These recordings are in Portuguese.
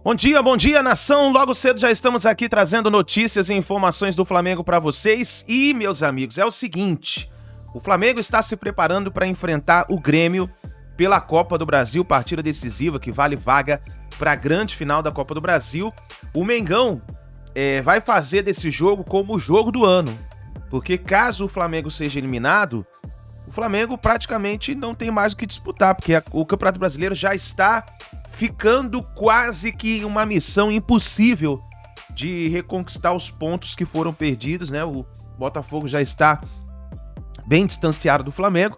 Bom dia, nação! Logo cedo já estamos aqui trazendo notícias e informações do Flamengo para vocês. E, meus amigos, é o seguinte, o Flamengo está se preparando para enfrentar o Grêmio pela Copa do Brasil, partida decisiva que vale vaga para a grande final da Copa do Brasil. O Mengão vai fazer desse jogo como o jogo do ano, porque caso o Flamengo seja eliminado, o Flamengo praticamente não tem mais o que disputar, porque o Campeonato Brasileiro já está ficando quase que uma missão impossível de reconquistar os pontos que foram perdidos, né? O Botafogo já está bem distanciado do Flamengo,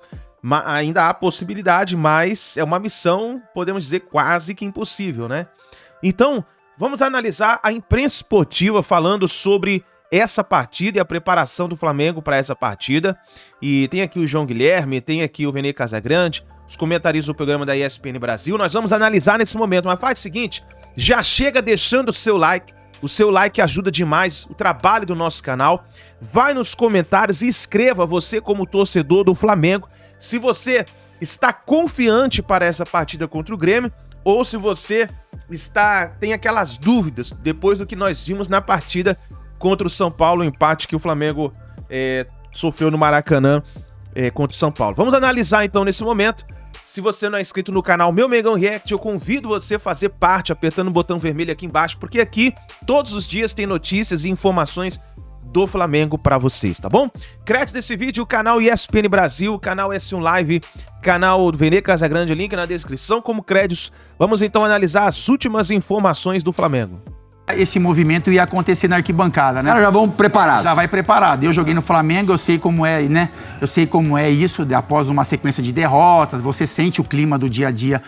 ainda há possibilidade, mas é uma missão, podemos dizer, quase que impossível, né? Então, vamos analisar a imprensa esportiva falando sobre essa partida e a preparação do Flamengo para essa partida. E tem aqui o João Guilherme, tem aqui o Renê Casagrande, os comentaristas do programa da ESPN Brasil. Nós vamos analisar nesse momento, mas faz o seguinte, já chega deixando o seu like ajuda demais o trabalho do nosso canal. Vai nos comentários e escreva você como torcedor do Flamengo, se você está confiante para essa partida contra o Grêmio, ou se você tem aquelas dúvidas depois do que nós vimos na partida contra o São Paulo, o empate que o Flamengo sofreu no Maracanã contra o São Paulo. Vamos analisar então nesse momento. Se você não é inscrito no canal Meu Mengão React, eu convido você a fazer parte apertando o botão vermelho aqui embaixo, porque aqui todos os dias tem notícias e informações do Flamengo pra vocês, tá bom? Créditos desse vídeo, o canal ESPN Brasil, o canal S1 Live, canal do Renê Casagrande, link na descrição como créditos. Vamos então analisar as últimas informações do Flamengo. Esse movimento ia acontecer na arquibancada, né? Já vão preparados. Já vai preparado. Eu joguei no Flamengo, eu sei como é, né? Eu sei como é isso, após uma sequência de derrotas, você sente o clima do dia a dia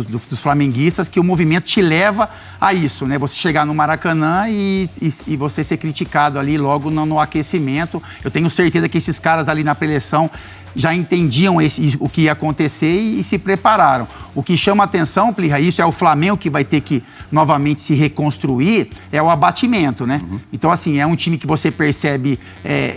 dos flamenguistas, que o movimento te leva a isso, né? Você chegar no Maracanã e você ser criticado ali logo no aquecimento. Eu tenho certeza que esses caras ali na preleção já entendiam o que ia acontecer e se prepararam. O que chama atenção, Plirra, isso é o Flamengo que vai ter que novamente se reconstruir, é o abatimento, né? Uhum. Então, assim, é um time que você percebe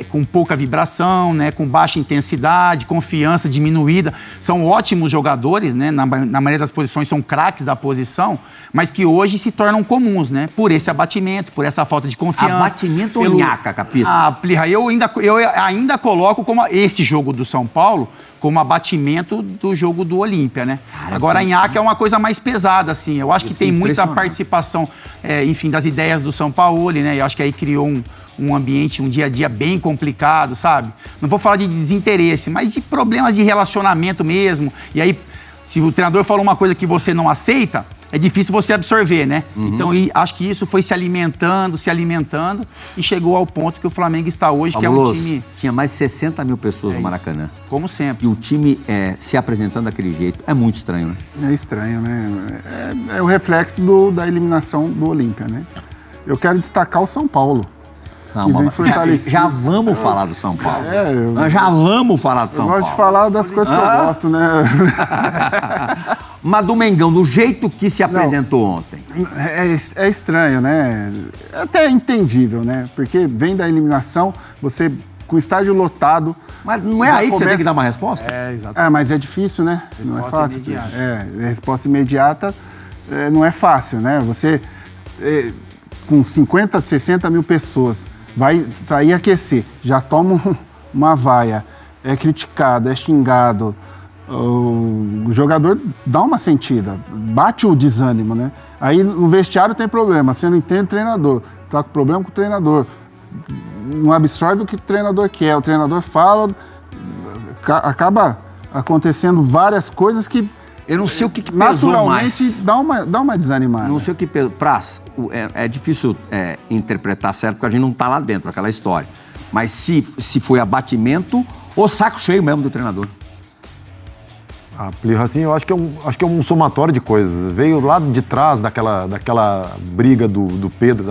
com pouca vibração, né? Com baixa intensidade, confiança diminuída. São ótimos jogadores, né? Na maioria das posições são craques da posição, mas que hoje se tornam comuns, né? Por esse abatimento, por essa falta de confiança. Abatimento ou nhaca, Capito? Plirra, eu ainda coloco como esse jogo do São Paulo como abatimento do jogo do Olímpia, né? Cara, agora, a nhaca é uma coisa mais pesada, assim. Eu acho que tem muita participação, enfim, das ideias do São Paulo, né? Eu acho que aí criou um ambiente, um dia a dia bem complicado, sabe? Não vou falar de desinteresse, mas de problemas de relacionamento mesmo. E aí, se o treinador falou uma coisa que você não aceita, é difícil você absorver, né? Uhum. Então, acho que isso foi se alimentando e chegou ao ponto que o Flamengo está hoje, Fabuloso. Que é um time... Tinha mais de 60 mil pessoas no Maracanã. Como sempre. E o time se apresentando daquele jeito. É muito estranho, né? É estranho, né? É o reflexo da eliminação do Olímpia, né? Eu quero destacar o São Paulo. Calma, já vamos falar do São Paulo. Já vamos falar do São Paulo. Eu gosto de falar das coisas que eu gosto, né? Mas do Mengão, do jeito que se apresentou ontem. É estranho, né? É até entendível, né? Porque vem da eliminação, você com o estádio lotado... Mas não é aí que você tem que dar uma resposta? Exatamente. Mas é difícil, né? Resposta não é fácil. Imediata. Resposta imediata não é fácil, né? Você, com 50, 60 mil pessoas, vai sair aquecer, já toma uma vaia, é criticado, é xingado, o jogador dá uma sentida, bate o desânimo, né? Aí no vestiário tem problema, você não entende o treinador, tá com problema com o treinador, não absorve o que o treinador quer, o treinador fala, acaba acontecendo várias coisas que eu não sei o que pesou naturalmente mais. Dá uma desanimada. Não sei o que pesou. Praz, é difícil interpretar certo, porque a gente não tá lá dentro, aquela história. Mas se foi abatimento ou saco cheio mesmo do treinador? Plirra, assim, eu acho que é um somatório de coisas. Veio lá de trás daquela briga do Pedro,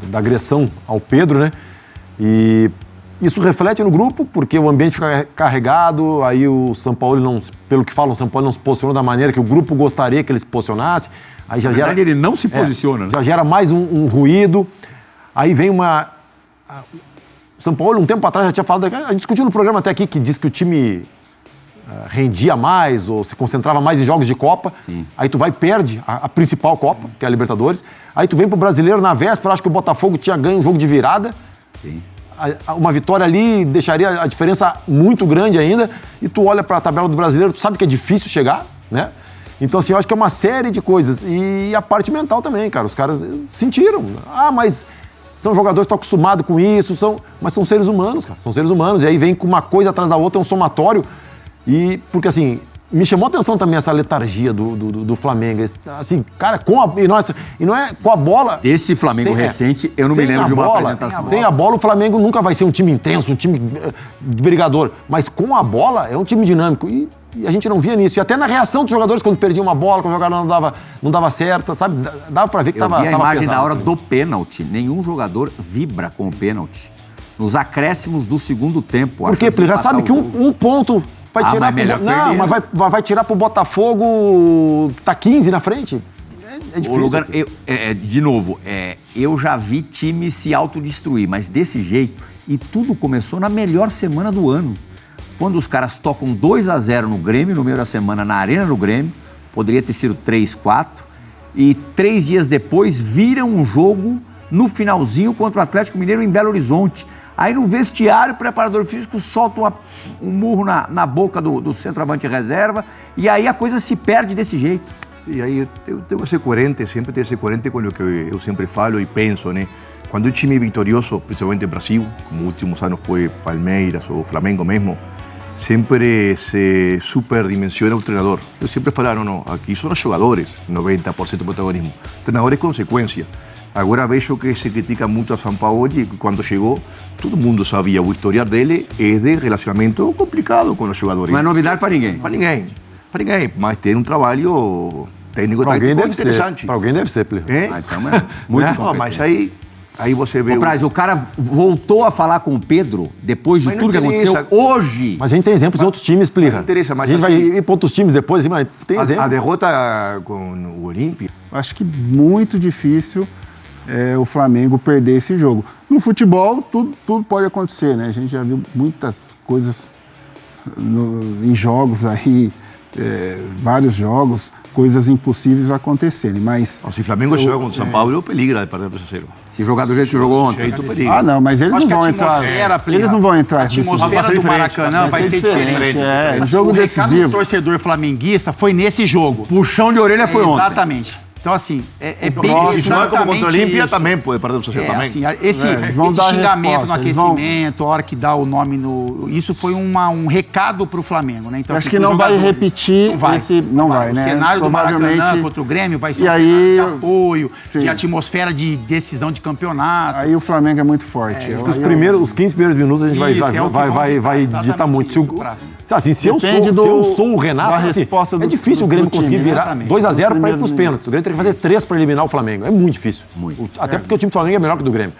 da agressão ao Pedro, né? E isso reflete no grupo, porque o ambiente fica carregado, aí o São Paulo pelo que falam, o São Paulo não se posicionou da maneira que o grupo gostaria que ele se posicionasse. Aí já gera, ele não se posiciona. Né? Já gera mais um ruído. Aí vem o São Paulo, um tempo atrás, já tinha falado, a gente discutiu no programa até aqui, que diz que o time rendia mais ou se concentrava mais em jogos de Copa. Sim. Aí tu vai e perde a principal Copa, que é a Libertadores. Aí tu vem pro Brasileiro na véspera, acho que o Botafogo tinha ganho um jogo de virada. Sim. Uma vitória ali deixaria a diferença muito grande ainda. E tu olha para a tabela do Brasileiro, tu sabe que é difícil chegar, né? Então, assim, eu acho que é uma série de coisas. E a parte mental também, cara. Os caras sentiram. Mas são jogadores que estão acostumados com isso, mas são seres humanos, cara. São seres humanos. E aí vem com uma coisa atrás da outra, é um somatório. E, porque assim, me chamou a atenção também essa letargia do Flamengo. Assim, cara, e não é com a bola... Esse Flamengo recente, eu não me lembro de uma apresentação. Sem a bola, o Flamengo nunca vai ser um time intenso, um time brigador. Mas com a bola, é um time dinâmico. E a gente não via nisso. E até na reação dos jogadores, quando perdiam uma bola, quando o jogador não dava certo, sabe? Dava pra ver que tava pesado. Eu vi a imagem da hora do pênalti. Nenhum jogador vibra com o pênalti. Nos acréscimos do segundo tempo. Por quê? Porque já sabe que um ponto... Vai tirar vai tirar pro Botafogo que tá 15 na frente. É difícil. De novo, eu já vi time se autodestruir, mas desse jeito. E tudo começou na melhor semana do ano. Quando os caras tocam 2-0 no Grêmio, no meio da semana, na Arena do Grêmio, poderia ter sido 3-4, e 3 dias depois viram um jogo no finalzinho contra o Atlético Mineiro em Belo Horizonte. Aí no vestiário, o preparador físico solta um murro na boca do centroavante reserva, e aí a coisa se perde desse jeito. E aí eu tenho que ser coerente, sempre tenho que ser coerente com o que eu sempre falo e penso, né? Quando o time é vitorioso, principalmente no Brasil, como últimos anos foi Palmeiras ou Flamengo mesmo, sempre se superdimensiona o treinador. Eu sempre falo, não, aqui são os jogadores, 90% do protagonismo. O treinador é consequência. Agora vejo que se critica muito a Sampaoli, que quando chegou, todo mundo sabia, o historial dele é de relacionamento complicado com os jogadores. Não é novidade para ninguém. Para ninguém. Para ninguém. Mas tem um trabalho técnico interessante. Para alguém deve ser, Plio. Então é muito bom. Mas aí você vê... Praz, o cara voltou a falar com o Pedro, depois de tudo que aconteceu hoje. Mas a gente tem exemplos de outros times, Plio. Não interessa, mas a gente vai ir para outros times depois, mas tem exemplos. A derrota com o Olímpia... Acho que muito difícil o Flamengo perder esse jogo. No futebol, tudo pode acontecer, né? A gente já viu muitas coisas em jogos aí, vários jogos, coisas impossíveis acontecerem, mas... Se o Flamengo joga contra o São Paulo, peligra de perder 2-0. Se jogar do jeito que jogou ontem. Não, mas eles não vão entrar. Eles não vão entrar. A atmosfera do Maracanã vai ser diferente. O jogo decisivo. O torcedor flamenguista foi nesse jogo. Puxão de orelha foi ontem. Exatamente. Então, assim, bem exatamente como contra o Olímpia, também pode perder o seu também. Assim, esse xingamento no aquecimento, a hora que dá o nome no... Isso foi um recado pro Flamengo, né? Então, acho que não vai repetir não vai, né? O cenário do Maracanã contra o Grêmio vai ser um cenário de apoio, de atmosfera de decisão de campeonato. Aí o Flamengo é muito forte. Os 15 primeiros minutos a gente vai ditar muito. Se eu sou o Renato, é difícil o Grêmio conseguir virar 2-0 para ir pros pênaltis. O Grêmio tem que fazer 3 para eliminar o Flamengo. É muito difícil. Até porque o time do Flamengo é melhor que o do Grêmio.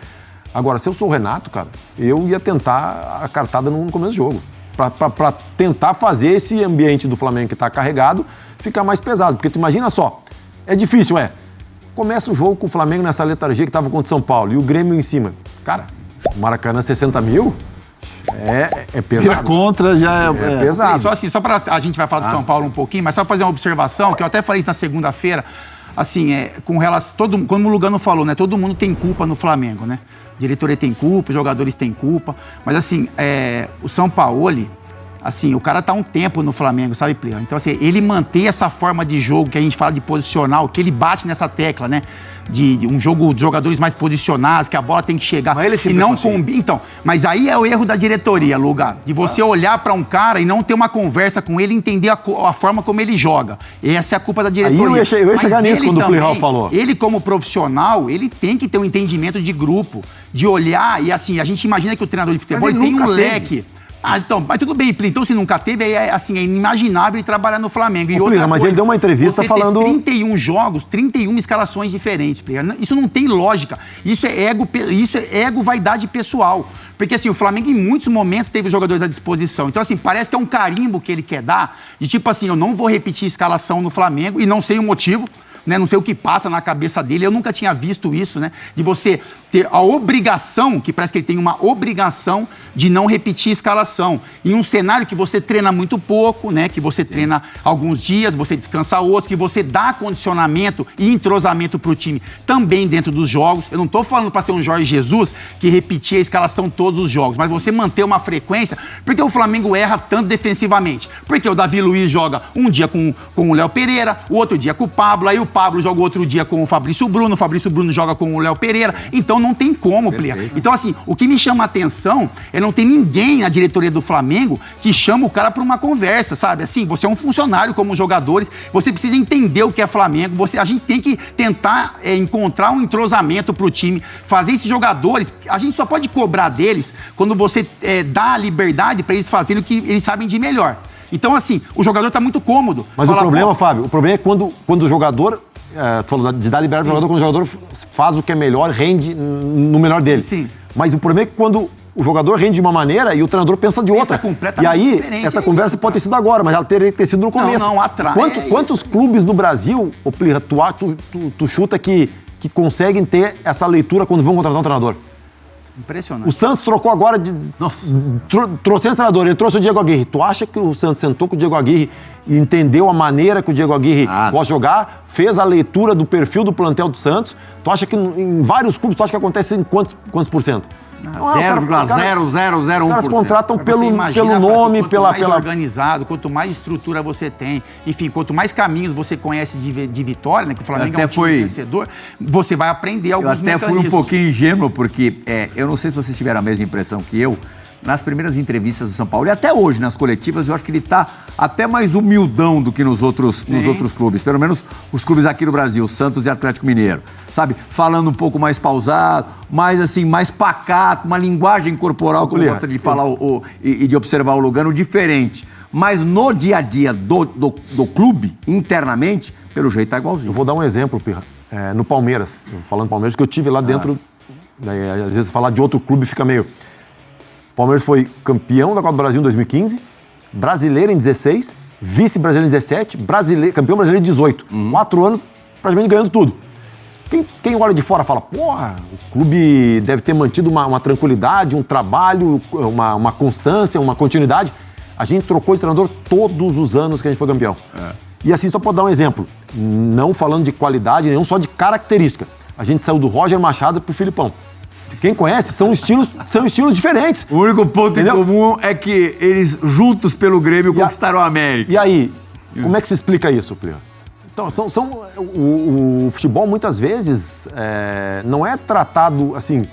Agora, se eu sou o Renato, cara, eu ia tentar a cartada no começo do jogo. Pra tentar fazer esse ambiente do Flamengo que tá carregado ficar mais pesado. Porque tu imagina só, é difícil, Começa o jogo com o Flamengo nessa letargia que tava contra o São Paulo e o Grêmio em cima. Cara, o Maracanã 60 mil... É pesado. Contra já é pesado. Só para a gente vai falar do São Paulo um pouquinho, mas só fazer uma observação, que eu até falei isso na segunda-feira, assim, com relação, como o Lugano falou, né, todo mundo tem culpa no Flamengo, né? A diretoria tem culpa, os jogadores têm culpa, mas assim, o Sampaoli, assim, o cara tá um tempo no Flamengo, sabe, Plio? Então, assim, ele manter essa forma de jogo que a gente fala de posicional, que ele bate nessa tecla, né? De um jogo de jogadores mais posicionados, que a bola tem que chegar e não combina. Então, mas aí é o erro da diretoria, Luga, de você olhar para um cara e não ter uma conversa com ele e entender a forma como ele joga. Essa é a culpa da diretoria. Aí eu ia chegar nisso quando o Plihal falou. Ele, como profissional, ele tem que ter um entendimento de grupo, de olhar, e assim, a gente imagina que o treinador de futebol tem um leque. Então, mas tudo bem, então se nunca teve, é inimaginável ele trabalhar no Flamengo. E outra mas coisa, ele deu uma entrevista falando... 31 jogos, 31 escalações diferentes, isso não tem lógica. Isso é ego, vaidade pessoal. Porque assim, o Flamengo em muitos momentos teve jogadores à disposição. Então assim, parece que é um carimbo que ele quer dar, de tipo assim, eu não vou repetir a escalação no Flamengo, e não sei o motivo, né? Não sei o que passa na cabeça dele, eu nunca tinha visto isso, né? De você ter a obrigação, que parece que ele tem uma obrigação de não repetir a escalação. Em um cenário que você treina muito pouco, né? Que você treina alguns dias, você descansa outros, que você dá condicionamento e entrosamento pro time também dentro dos jogos. Eu não tô falando para ser um Jorge Jesus que repetia a escalação todos os jogos, mas você manter uma frequência, porque o Flamengo erra tanto defensivamente. Porque o Davi Luiz joga um dia com o Léo Pereira, o outro dia com o Pablo, aí o Pablo joga outro dia com o Fabrício Bruno joga com o Léo Pereira. Então não tem como, Plia. Então, assim, o que me chama a atenção é não ter ninguém na diretoria do Flamengo que chama o cara para uma conversa, sabe? Assim, você é um funcionário como os jogadores, você precisa entender o que é Flamengo, a gente tem que tentar encontrar um entrosamento pro time, fazer esses jogadores, a gente só pode cobrar deles quando você dá a liberdade para eles fazerem o que eles sabem de melhor. Então, assim, o jogador tá muito cômodo. Mas o problema, Fábio, o problema é quando o jogador... tu falou de dar liberdade pro jogador, quando o jogador faz o que é melhor, rende no melhor dele. Sim. Mas o problema é que quando o jogador rende de uma maneira e o treinador pensa de outra. E aí, diferente. essa conversa pode ter sido agora, mas ela teria que ter sido no começo. Não, atrás. Quantos clubes no Brasil, Plirra, tu chuta que conseguem ter essa leitura quando vão contratar um treinador? Impressionante. O Santos trocou agora de... Trouxe esse treinador, ele trouxe o Diego Aguirre. Tu acha que o Santos sentou com o Diego Aguirre e entendeu a maneira que o Diego Aguirre gosta de jogar, fez a leitura do perfil do plantel do Santos? Tu acha que em vários clubes, tu acha que acontece em quantos por cento? 0,0001%. Os caras contratam pelo nome, quanto mais organizado, quanto mais estrutura você tem, enfim, quanto mais caminhos você conhece de vitória, né, que o Flamengo é um time vencedor, você vai aprender alguns mecanismos. Eu até fui um pouquinho ingênuo, porque eu não sei se vocês tiveram a mesma impressão que eu, nas primeiras entrevistas do São Paulo, e até hoje, nas coletivas, eu acho que ele está até mais humildão do que nos outros clubes, pelo menos os clubes aqui no Brasil, Santos e Atlético Mineiro, sabe? Falando um pouco mais pausado, mais assim, mais pacato, uma linguagem corporal, como gosta de falar e de observar o Lugano, diferente. Mas no dia a dia do clube, internamente, pelo jeito tá igualzinho. Eu vou dar um exemplo, Pirra. No Palmeiras, falando Palmeiras, que eu tive lá dentro, às vezes falar de outro clube fica meio... Palmeiras foi campeão da Copa do Brasil em 2015, brasileiro em 16, vice-brasileiro em 17, campeão brasileiro em 18. 4 anos praticamente ganhando tudo. Quem olha de fora fala, porra, o clube deve ter mantido uma tranquilidade, um trabalho, uma constância, uma continuidade. A gente trocou de treinador todos os anos que a gente foi campeão. E assim, só para dar um exemplo, não falando de qualidade nenhum, só de característica. A gente saiu do Roger Machado pro Filipão. Quem conhece, são estilos diferentes. O único ponto em comum é que eles, juntos pelo Grêmio, conquistaram a América. E aí, como é que se explica isso, Plirra? Então, o futebol, muitas vezes, não é tratado, assim,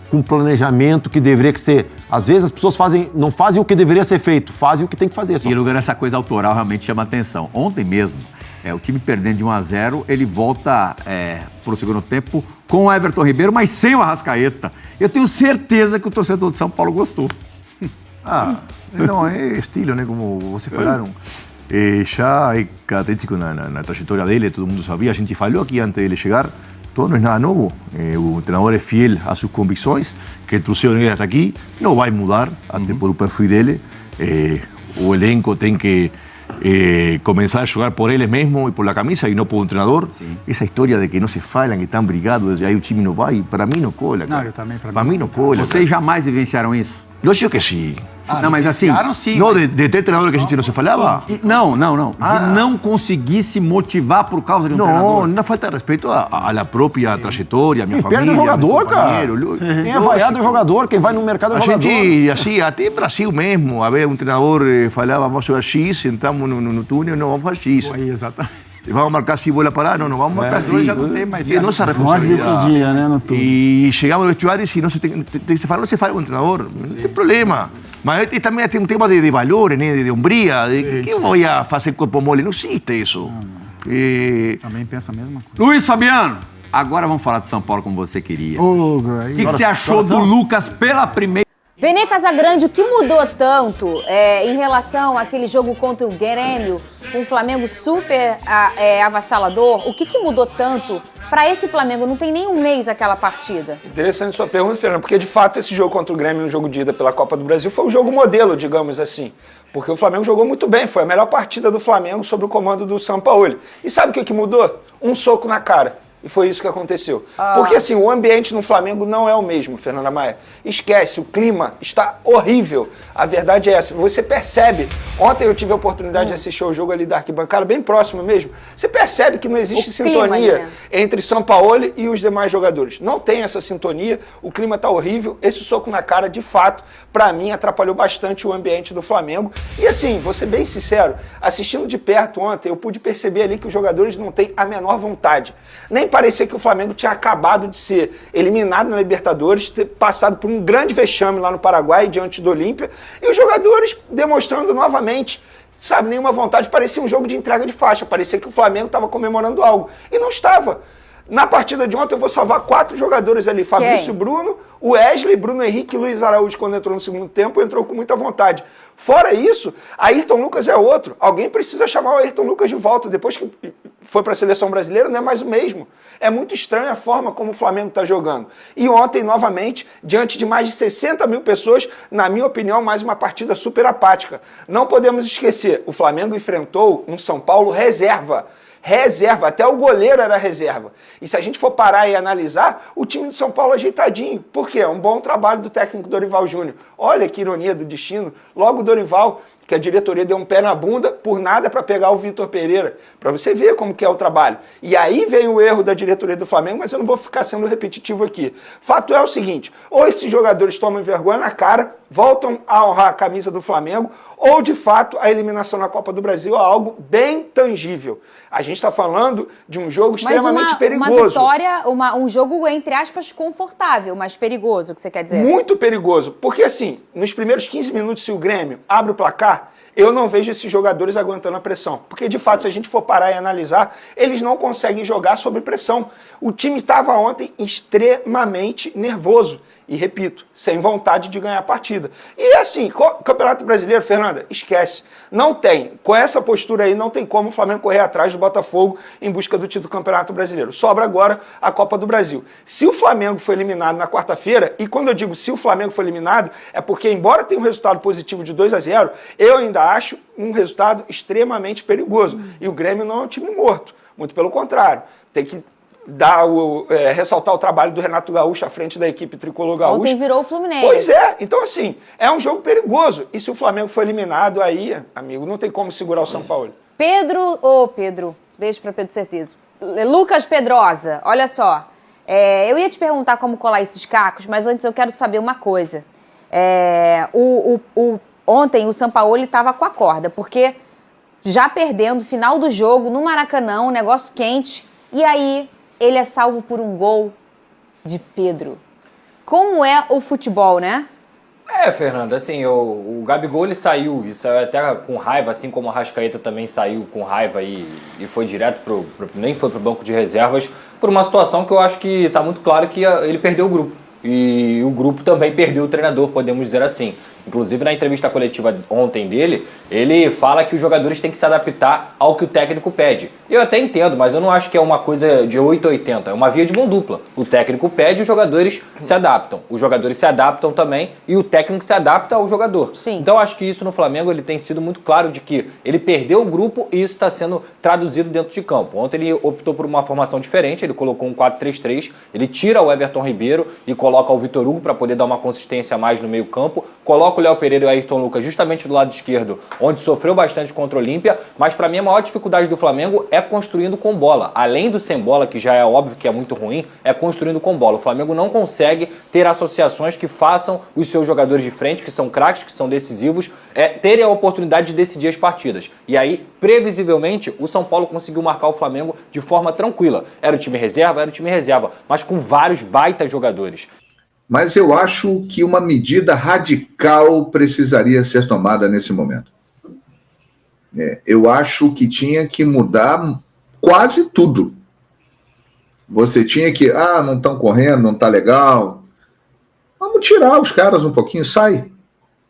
com planejamento que deveria ser. Às vezes, as pessoas não fazem o que deveria ser feito, fazem o que tem que fazer. E, Lugano, essa coisa autoral realmente chama atenção. Ontem mesmo, o time perdendo de 1-0, ele volta pro segundo tempo com o Everton Ribeiro, mas sem o Arrascaeta. Eu tenho certeza que o torcedor de São Paulo gostou. Não, é estilo, né? Como vocês falaram. Já é característico na trajetória dele, todo mundo sabia, a gente falou aqui antes dele chegar, todo não é nada novo. O treinador é fiel a suas convicções, que trouxeram ele até aqui, não vai mudar, até por o perfil dele. O elenco tem que comenzar a jugar por eles mesmos y por la camisa y no por un entrenador. Sí. Esa historia de que no se falan, que están brigados, aí o time não vai, para mim não cola. Cara. Não, eu também, para mim não cola. Vocês jamais vivenciaram isso? Lógico que sim. Não, mas assim... Sim, não, de ter treinador que a gente não se falava? Não. De não conseguir se motivar por causa de um treinador. Não, falta de respeito a la própria trajetória, a minha família. Quem perde é o jogador, cara. Quem é vaiado é o jogador, quem vai no mercado é o jogador. A gente, assim, até em Brasil mesmo, a ver, um treinador falava, vamos jogar X, entramos no túnel, não, vamos fazer X. Exatamente. Vamos marcar si bola parada, não vamos marcar assim. Já não tem mais nossa responsabilidade. Nós decidia, né, no tudo. E chegamos ao vestuário e não se fala com o treinador, não tem problema. Mas também tem um tema de valores, né, de hombria, de que eu vou fazer corpo mole, não existe isso. Também pensa a mesma coisa. Luiz Fabiano, agora vamos falar de São Paulo como você queria. O que você achou do Lucas pela primeira... Vene Casagrande, o que mudou tanto em relação àquele jogo contra o Grêmio, com o Flamengo super avassalador? O que mudou tanto para esse Flamengo? Não tem nem um mês aquela partida. Interessante sua pergunta, Fernando, porque de fato esse jogo contra o Grêmio, um jogo de ida pela Copa do Brasil, foi um jogo modelo, digamos assim. Porque o Flamengo jogou muito bem, foi a melhor partida do Flamengo sob o comando do Sampaoli. E sabe o que mudou? um soco na cara. E foi isso que aconteceu. Porque assim, o ambiente no Flamengo não é o mesmo, Fernanda Maia. Esquece, o clima está horrível. A verdade é essa. Você percebe, ontem eu tive a oportunidade de assistir o jogo ali da arquibancada, bem próximo mesmo. Você percebe que não existe sintonia entre Sampaoli e os demais jogadores. Não tem essa sintonia, o clima está horrível. Esse soco na cara, de fato, para mim, atrapalhou bastante o ambiente do Flamengo. E assim, vou ser bem sincero, assistindo de perto ontem, eu pude perceber ali que os jogadores não têm a menor vontade. Nem parecia que o Flamengo tinha acabado de ser eliminado na Libertadores, ter passado por um grande vexame lá no Paraguai, diante do Olímpia, e os jogadores demonstrando novamente, sabe, nenhuma vontade. Parecia um jogo de entrega de faixa, parecia que o Flamengo estava comemorando algo, e não estava. Na partida de ontem eu vou salvar 4 jogadores ali, Fabrício Bruno, o Wesley, Bruno Henrique e Luiz Araújo, quando entrou no segundo tempo, entrou com muita vontade. Fora isso, Ayrton Lucas é outro. Alguém precisa chamar o Ayrton Lucas de volta. Depois que foi para a seleção brasileira, não é mais o mesmo. É muito estranha a forma como o Flamengo está jogando. E ontem, novamente, diante de mais de 60 mil pessoas, na minha opinião, mais uma partida super apática. Não podemos esquecer, o Flamengo enfrentou um São Paulo reserva. Reserva, até o goleiro era reserva. E se a gente for parar e analisar, o time de São Paulo ajeitadinho. Por quê? É um bom trabalho do técnico Dorival Júnior. Olha que ironia do destino. Logo o Dorival, que a diretoria deu um pé na bunda por nada para pegar o Vitor Pereira. Para você ver como que é o trabalho. E aí vem o erro da diretoria do Flamengo, mas eu não vou ficar sendo repetitivo aqui. Fato é o seguinte, ou esses jogadores tomam vergonha na cara, voltam a honrar a camisa do Flamengo, ou de fato a eliminação na Copa do Brasil é algo bem tangível. A gente está falando de um jogo extremamente perigoso. Uma vitória, um jogo, entre aspas, confortável, mas perigoso, o que você quer dizer? Muito perigoso, porque assim, nos primeiros 15 minutos, se o Grêmio abre o placar, eu não vejo esses jogadores aguentando a pressão. Porque, de fato, se a gente for parar e analisar, eles não conseguem jogar sob pressão. O time estava ontem extremamente nervoso. E, repito, sem vontade de ganhar a partida. E, assim, Campeonato Brasileiro, Fernanda, esquece. Não tem. Com essa postura aí, não tem como o Flamengo correr atrás do Botafogo em busca do título do Campeonato Brasileiro. Sobra agora a Copa do Brasil. Se o Flamengo foi eliminado na quarta-feira, e quando eu digo se o Flamengo foi eliminado, é porque, embora tenha um resultado positivo de 2-0, eu ainda acho um resultado extremamente perigoso. E o Grêmio não é um time morto. Muito pelo contrário. Tem que ressaltar o trabalho do Renato Gaúcho à frente da equipe tricolor gaúcha. Ontem virou o Fluminense. Pois é, então assim, é um jogo perigoso. E se o Flamengo for eliminado, aí, amigo, não tem como segurar o São Paulo. Pedro, beijo para Pedro Certeza. Lucas Pedrosa, olha só, eu ia te perguntar como colar esses cacos, mas antes eu quero saber uma coisa. Ontem o Sampaoli estava com a corda, porque já perdendo, final do jogo, no Maracanã, um negócio quente, e aí ele é salvo por um gol de Pedro. Como é o futebol, né? Fernanda, assim, o Gabigol ele saiu até com raiva, assim como o Arrascaeta também saiu com raiva e foi direto nem foi pro banco de reservas, por uma situação que eu acho que tá muito claro que ele perdeu o grupo. E o grupo também perdeu o treinador, podemos dizer assim. Inclusive, na entrevista coletiva ontem dele, ele fala que os jogadores têm que se adaptar ao que o técnico pede. Eu até entendo, mas eu não acho que é uma coisa de 880, é uma via de mão dupla. O técnico pede, os jogadores se adaptam. Os jogadores se adaptam também e o técnico se adapta ao jogador. Sim. Então, eu acho que isso no Flamengo ele tem sido muito claro de que ele perdeu o grupo e isso está sendo traduzido dentro de campo. Ontem ele optou por uma formação diferente, ele colocou um 4-3-3, ele tira o Everton Ribeiro e coloca o Vitor Hugo para poder dar uma consistência a mais no meio campo, coloca o Léo Pereira e o Ayrton Lucas justamente do lado esquerdo, onde sofreu bastante contra o Olímpia, mas para mim a maior dificuldade do Flamengo é construindo com bola. Além do sem bola, que já é óbvio que é muito ruim, é construindo com bola. O Flamengo não consegue ter associações que façam os seus jogadores de frente, que são craques, que são decisivos, terem a oportunidade de decidir as partidas. E aí, previsivelmente, o São Paulo conseguiu marcar o Flamengo de forma tranquila. Era o time reserva, mas com vários baitas jogadores. Mas eu acho que uma medida radical precisaria ser tomada nesse momento. Eu acho que tinha que mudar quase tudo. Você tinha que, não estão correndo, não está legal. Vamos tirar os caras um pouquinho, sai.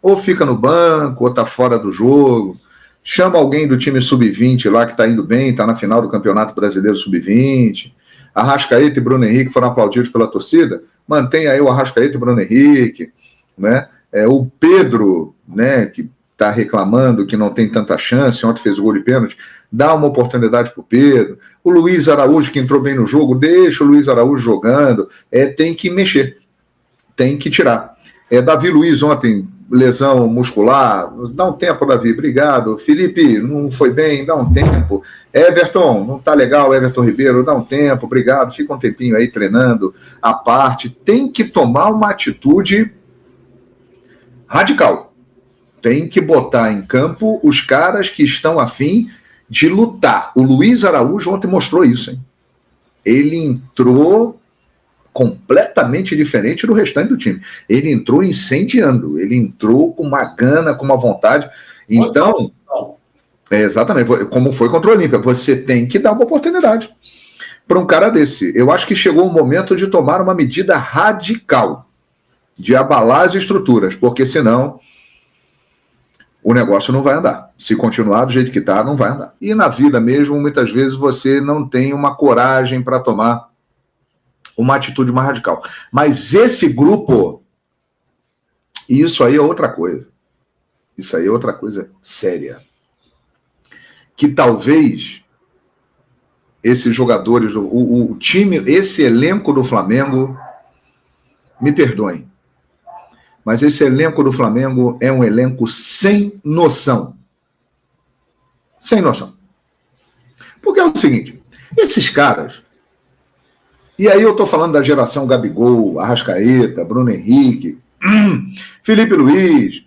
Ou fica no banco, ou está fora do jogo. Chama alguém do time sub-20 lá que está indo bem, está na final do Campeonato Brasileiro sub-20. Arrascaeta e Bruno Henrique foram aplaudidos pela torcida. Mantém aí o Arrascaeta e o Bruno Henrique, né? O Pedro, né, que está reclamando que não tem tanta chance, ontem fez o gol de pênalti, dá uma oportunidade para o Pedro. O Luiz Araújo, que entrou bem no jogo, deixa o Luiz Araújo jogando, tem que mexer, tem que tirar. Davi Luiz ontem, lesão muscular, dá um tempo, Davi, obrigado. Felipe, não foi bem, dá um tempo. Everton, não tá legal, Everton Ribeiro, dá um tempo, obrigado, fica um tempinho aí treinando à parte. Tem que tomar uma atitude radical. Tem que botar em campo os caras que estão a fim de lutar. O Luiz Araújo ontem mostrou isso, hein? Ele entrou completamente diferente do restante do time. Ele entrou incendiando, ele entrou com uma gana, com uma vontade. Então, exatamente, como foi contra o Olímpia, você tem que dar uma oportunidade para um cara desse. Eu acho que chegou o momento de tomar uma medida radical, de abalar as estruturas, porque senão o negócio não vai andar. Se continuar do jeito que está, não vai andar. E na vida mesmo, muitas vezes você não tem uma coragem para tomar uma atitude mais radical. Mas esse grupo, isso aí é outra coisa. Isso aí é outra coisa séria. Que talvez esses jogadores, o time, esse elenco do Flamengo, me perdoem, mas esse elenco do Flamengo é um elenco sem noção. Sem noção. Porque é o seguinte, esses caras, e aí eu estou falando da geração Gabigol, Arrascaeta, Bruno Henrique, Felipe Luiz,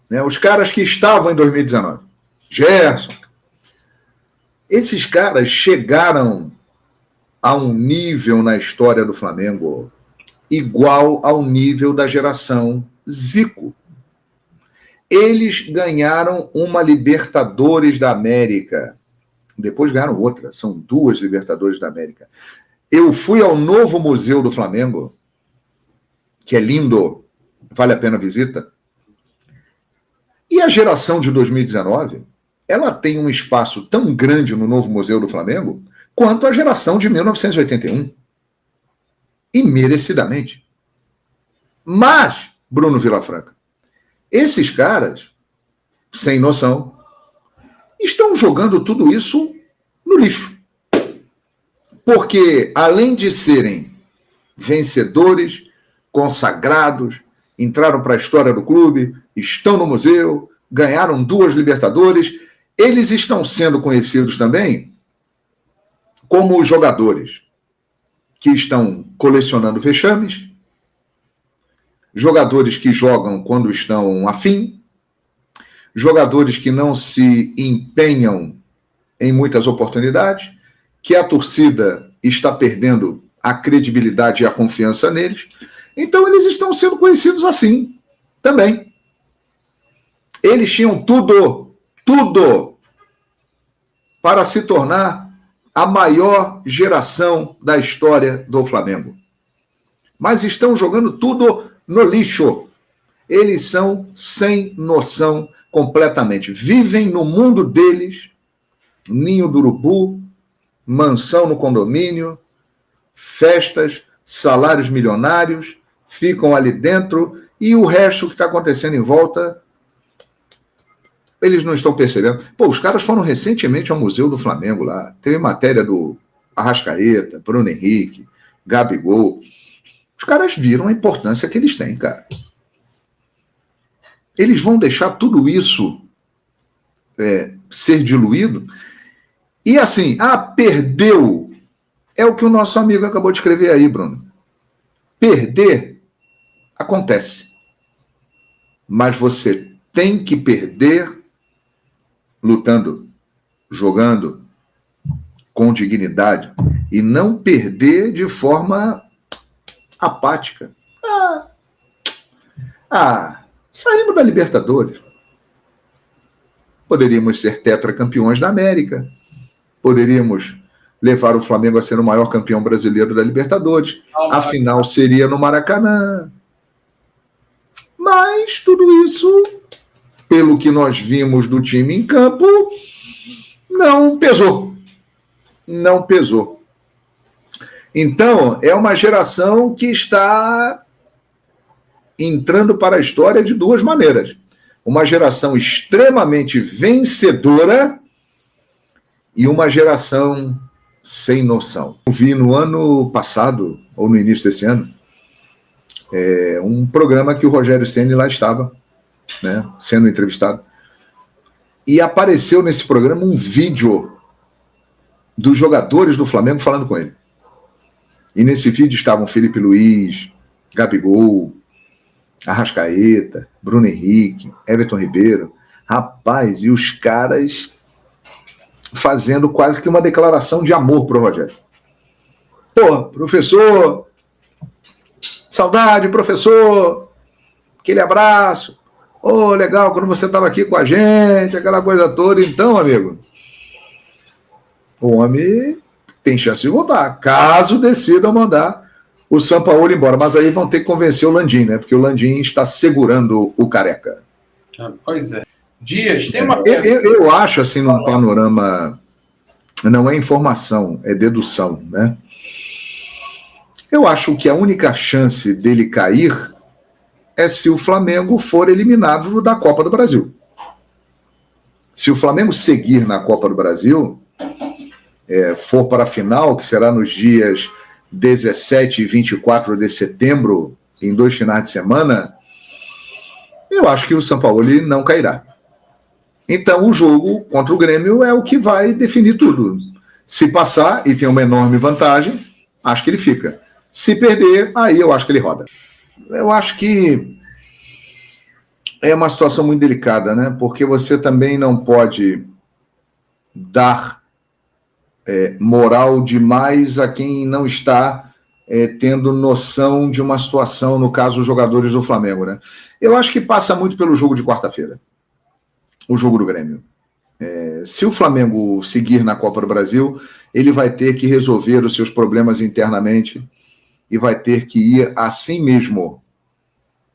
né, os caras que estavam em 2019, Gerson, esses caras chegaram a um nível na história do Flamengo igual ao nível da geração Zico. Eles ganharam uma Libertadores da América. Depois ganharam outra. São 2 Libertadores da América. Eu fui ao novo Museu do Flamengo, que é lindo, vale a pena a visita. E a geração de 2019, ela tem um espaço tão grande no novo Museu do Flamengo quanto a geração de 1981. E merecidamente. Mas, Bruno Vilafranca, esses caras, sem noção, estão jogando tudo isso no lixo. Porque, além de serem vencedores, consagrados, entraram para a história do clube, estão no museu, ganharam 2 Libertadores, eles estão sendo conhecidos também como os jogadores que estão colecionando vexames, jogadores que jogam quando estão afim, jogadores que não se empenham em muitas oportunidades, que a torcida está perdendo a credibilidade e a confiança neles. Então eles estão sendo conhecidos assim também. Eles tinham tudo para se tornar a maior geração da história do Flamengo. Mas estão jogando tudo no lixo. Eles são sem noção completamente. Vivem no mundo deles, ninho do urubu, mansão no condomínio, festas, salários milionários, ficam ali dentro e o resto que está acontecendo em volta, eles não estão percebendo. Pô, os caras foram recentemente ao Museu do Flamengo lá. Teve matéria do Arrascaeta, Bruno Henrique, Gabigol. Os caras viram a importância que eles têm, cara. Eles vão deixar tudo isso ser diluído. E assim, perdeu. É o que o nosso amigo acabou de escrever aí, Bruno. Perder acontece. Mas você tem que perder lutando, jogando com dignidade e não perder de forma apática. Saímos da Libertadores. Poderíamos ser tetracampeões da América. Poderíamos levar o Flamengo a ser o maior campeão brasileiro da Libertadores. A final seria no Maracanã. Mas tudo isso, pelo que nós vimos do time em campo, não pesou. Não pesou. Então, é uma geração que está entrando para a história de 2 maneiras. uma geração extremamente vencedora e uma geração sem noção. Eu vi no ano passado, ou no início desse ano, um programa que o Rogério Ceni lá estava, né, sendo entrevistado, e apareceu nesse programa um vídeo dos jogadores do Flamengo falando com ele. E nesse vídeo estavam Felipe Luiz, Gabigol, Arrascaeta, Bruno Henrique, Everton Ribeiro. Rapaz, e os caras fazendo quase que uma declaração de amor pro Rogério. Pô, professor, saudade, professor, aquele abraço. Ô, legal, quando você estava aqui com a gente, aquela coisa toda. Então, amigo, o homem tem chance de voltar, caso decidam mandar o Sampaoli embora. Mas aí vão ter que convencer o Landim, né? Porque o Landim está segurando o Careca. Pois é. Dias, tem uma... Eu acho, assim, num panorama... Não é informação, é dedução, né? Eu acho que a única chance dele cair é se o Flamengo for eliminado da Copa do Brasil. Se o Flamengo seguir na Copa do Brasil, for para a final, que será nos dias 17 e 24 de setembro, em 2 finais de semana, eu acho que o Sampaoli não cairá. Então, o jogo contra o Grêmio é o que vai definir tudo. Se passar e tem uma enorme vantagem, acho que ele fica. Se perder, aí eu acho que ele roda. Eu acho que é uma situação muito delicada, né? Porque você também não pode dar moral demais a quem não está tendo noção de uma situação, no caso, os jogadores do Flamengo, né? Eu acho que passa muito pelo jogo de quarta-feira, o jogo do Grêmio. Se o Flamengo seguir na Copa do Brasil, ele vai ter que resolver os seus problemas internamente e vai ter que ir assim mesmo,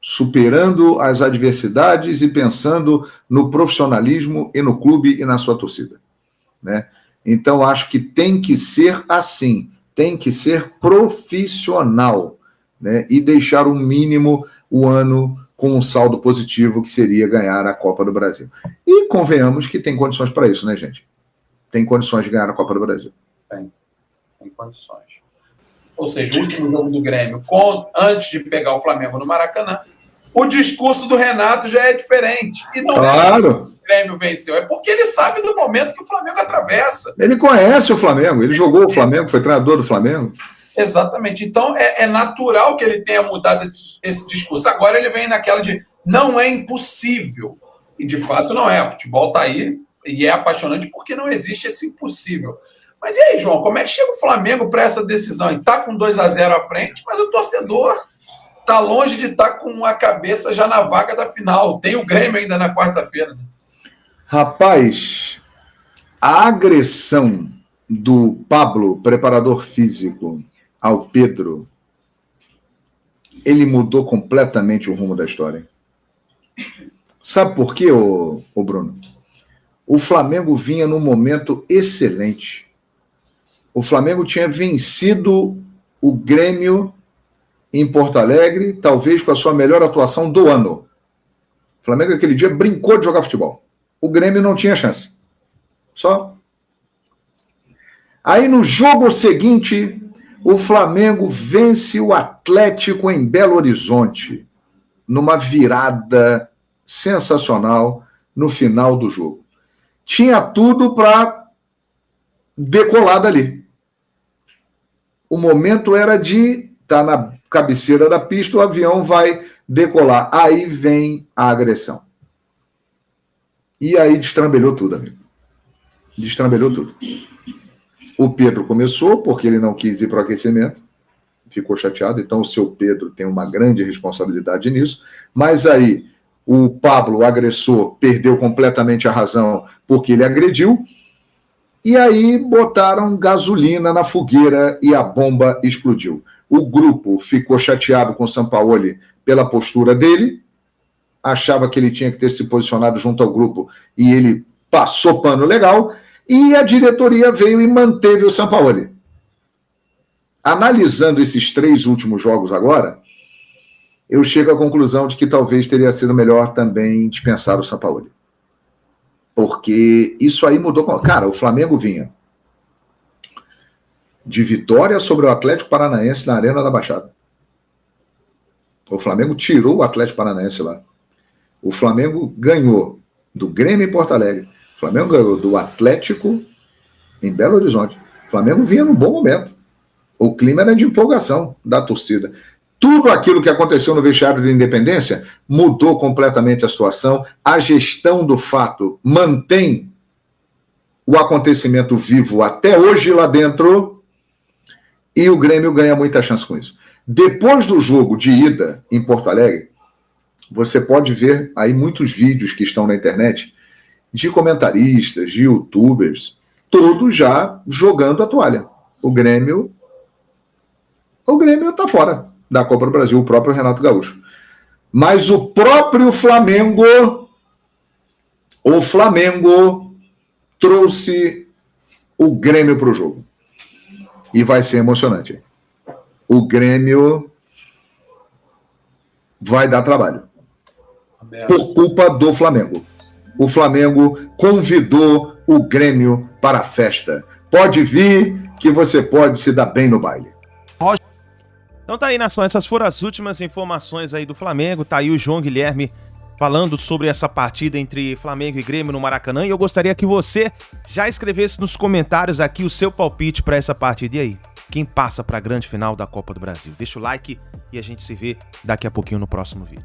superando as adversidades e pensando no profissionalismo e no clube e na sua torcida, né? Então, acho que tem que ser assim, tem que ser profissional, né? E deixar o mínimo o ano com um saldo positivo, que seria ganhar a Copa do Brasil. E convenhamos que tem condições para isso, né, gente? Tem condições de ganhar a Copa do Brasil. Tem condições. Ou seja, o último jogo do Grêmio, antes de pegar o Flamengo no Maracanã, o discurso do Renato já é diferente. E não é porque o Grêmio venceu, é porque ele sabe do momento que o Flamengo atravessa. Ele conhece o Flamengo, ele jogou o Flamengo, foi treinador do Flamengo. Exatamente. Então, é natural que ele tenha mudado esse discurso. Agora ele vem naquela de não é impossível. E, de fato, não é. O futebol está aí e é apaixonante porque não existe esse impossível. Mas e aí, João, como é que chega o Flamengo para essa decisão? Ele está com 2-0 à frente, mas o torcedor está longe de estar com a cabeça já na vaga da final. Tem o Grêmio ainda na quarta-feira. Rapaz, a agressão do Pablo, preparador físico, ao Pedro, ele mudou completamente o rumo da história. Sabe por quê, ô Bruno? O Flamengo vinha num momento excelente. O Flamengo tinha vencido o Grêmio em Porto Alegre, talvez com a sua melhor atuação do ano. O Flamengo aquele dia brincou de jogar futebol. O Grêmio não tinha chance. Só. Aí no jogo seguinte, o Flamengo vence o Atlético em Belo Horizonte, numa virada sensacional no final do jogo. Tinha tudo para decolar dali. O momento era de estar na cabeceira da pista, o avião vai decolar. Aí vem a agressão. E aí destrambelhou tudo, amigo. Destrambelhou tudo. O Pedro começou, porque ele não quis ir para o aquecimento, ficou chateado, então o seu Pedro tem uma grande responsabilidade nisso, mas aí o Pablo, o agressor, perdeu completamente a razão porque ele agrediu, e aí botaram gasolina na fogueira e a bomba explodiu. O grupo ficou chateado com o Sampaoli pela postura dele, achava que ele tinha que ter se posicionado junto ao grupo e ele passou pano legal, e a diretoria veio e manteve o Sampaoli. Analisando esses 3 últimos jogos agora, eu chego à conclusão de que talvez teria sido melhor também dispensar o Sampaoli. Porque isso aí mudou. Cara, o Flamengo vinha de vitória sobre o Atlético Paranaense na Arena da Baixada. O Flamengo tirou o Atlético Paranaense lá. O Flamengo ganhou do Grêmio em Porto Alegre. O Flamengo ganhou do Atlético em Belo Horizonte. O Flamengo vinha num bom momento. O clima era de empolgação da torcida. Tudo aquilo que aconteceu no vestiário da Independência mudou completamente a situação. A gestão do fato mantém o acontecimento vivo até hoje lá dentro e o Grêmio ganha muita chance com isso. Depois do jogo de ida em Porto Alegre, você pode ver aí muitos vídeos que estão na internet de comentaristas, de youtubers, todos já jogando a toalha. O Grêmio está fora da Copa do Brasil, o próprio Renato Gaúcho. Mas o próprio Flamengo trouxe o Grêmio para o jogo. E vai ser emocionante. O Grêmio vai dar trabalho. Por culpa do Flamengo. O Flamengo convidou o Grêmio para a festa. Pode vir que você pode se dar bem no baile. Então tá aí, nação, essas foram as últimas informações aí do Flamengo. Tá aí o João Guilherme falando sobre essa partida entre Flamengo e Grêmio no Maracanã. E eu gostaria que você já escrevesse nos comentários aqui o seu palpite para essa partida. E aí, quem passa para a grande final da Copa do Brasil? Deixa o like e a gente se vê daqui a pouquinho no próximo vídeo.